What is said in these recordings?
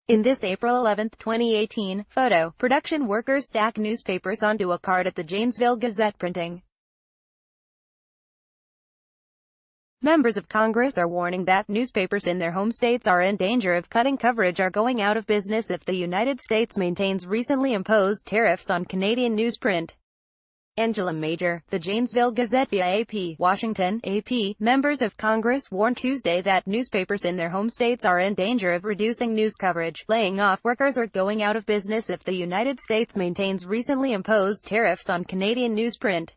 In this April 11, 2018, photo, production workers stack newspapers onto a cart at the Janesville Gazette printing. Members of Congress are warning that newspapers in their home states are in danger of cutting coverage or going out of business if the United States maintains recently imposed tariffs on Canadian newsprint. Angela Major, the Janesville Gazette via AP, Washington, AP, members of Congress warned Tuesday that newspapers in their home states are in danger of reducing news coverage, laying off workers or going out of business if the United States maintains recently imposed tariffs on Canadian newsprint.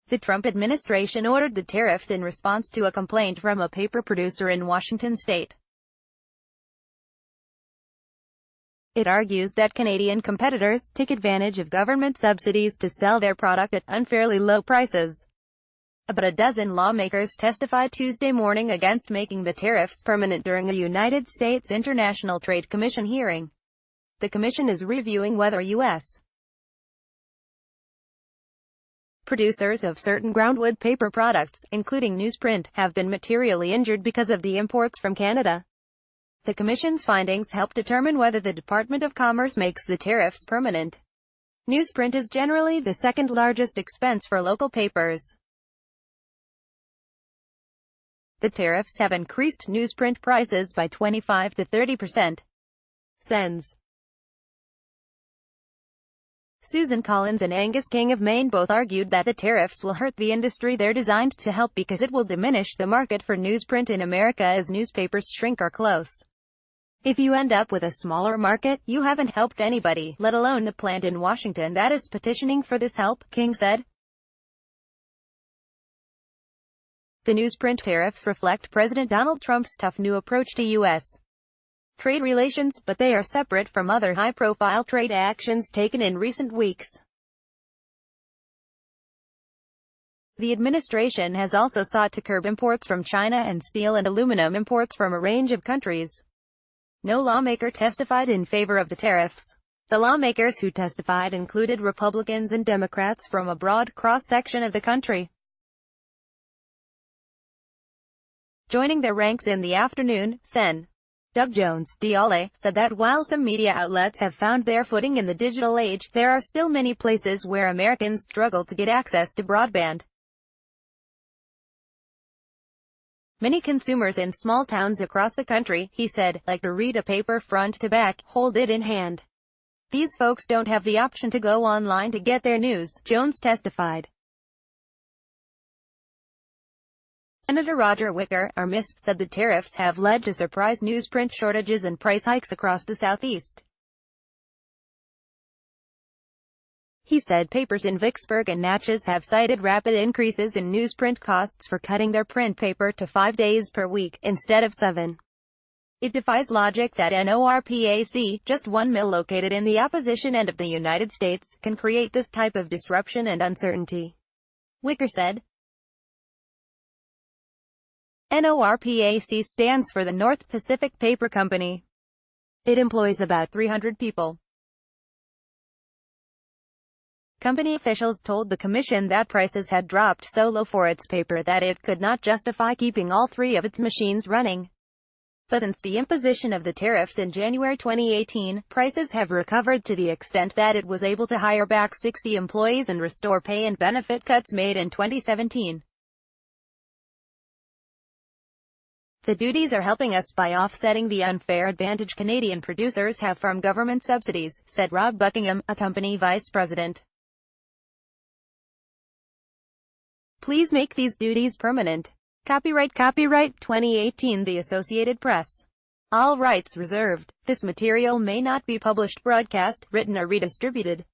The Trump administration ordered the tariffs in response to a complaint from a paper producer in Washington state. It argues that Canadian competitors take advantage of government subsidies to sell their product at unfairly low prices. About a dozen lawmakers testified Tuesday morning against making the tariffs permanent during a United States International Trade Commission hearing. The commission is reviewing whether U.S. producers of certain groundwood paper products, including newsprint, have been materially injured because of the imports from Canada. The Commission's findings help determine whether the Department of Commerce makes the tariffs permanent. Newsprint is generally the second largest expense for local papers. The tariffs have increased newsprint prices by 25 to 30%. Sens. Susan Collins and Angus King of Maine both argued that the tariffs will hurt the industry they're designed to help because it will diminish the market for newsprint in America as newspapers shrink or close. If you end up with a smaller market, you haven't helped anybody, let alone the plant in Washington that is petitioning for this help, King said. The newsprint tariffs reflect President Donald Trump's tough new approach to U.S. trade relations, but they are separate from other high-profile trade actions taken in recent weeks. The administration has also sought to curb imports from China and steel and aluminum imports from a range of countries. No lawmaker testified in favor of the tariffs. The lawmakers who testified included Republicans and Democrats from a broad cross-section of the country. Joining their ranks in the afternoon, Sen. Doug Jones, d'Ale, said that while some media outlets have found their footing in the digital age, there are still many places where Americans struggle to get access to broadband. Many consumers in small towns across the country, he said, like to read a paper front to back, hold it in hand. These folks don't have the option to go online to get their news, Jones testified. Senator Roger Wicker, RMIS, said the tariffs have led to surprise newsprint shortages and price hikes across the Southeast. He said papers in Vicksburg and Natchez have cited rapid increases in newsprint costs for cutting their print paper to 5 days per week, instead of 7. It defies logic that NORPAC, just one mill located in the opposition end of the United States, can create this type of disruption and uncertainty. Wicker said. NORPAC stands for the North Pacific Paper Company. It employs about 300 people. Company officials told the commission that prices had dropped so low for its paper that it could not justify keeping all 3 of its machines running. But since the imposition of the tariffs in January 2018, prices have recovered to the extent that it was able to hire back 60 employees and restore pay and benefit cuts made in 2017. The duties are helping us by offsetting the unfair advantage Canadian producers have from government subsidies, said Rob Buckingham, a company vice president. Please make these duties permanent. Copyright 2018 The Associated Press. All rights reserved. This material may not be published, broadcast, written or redistributed.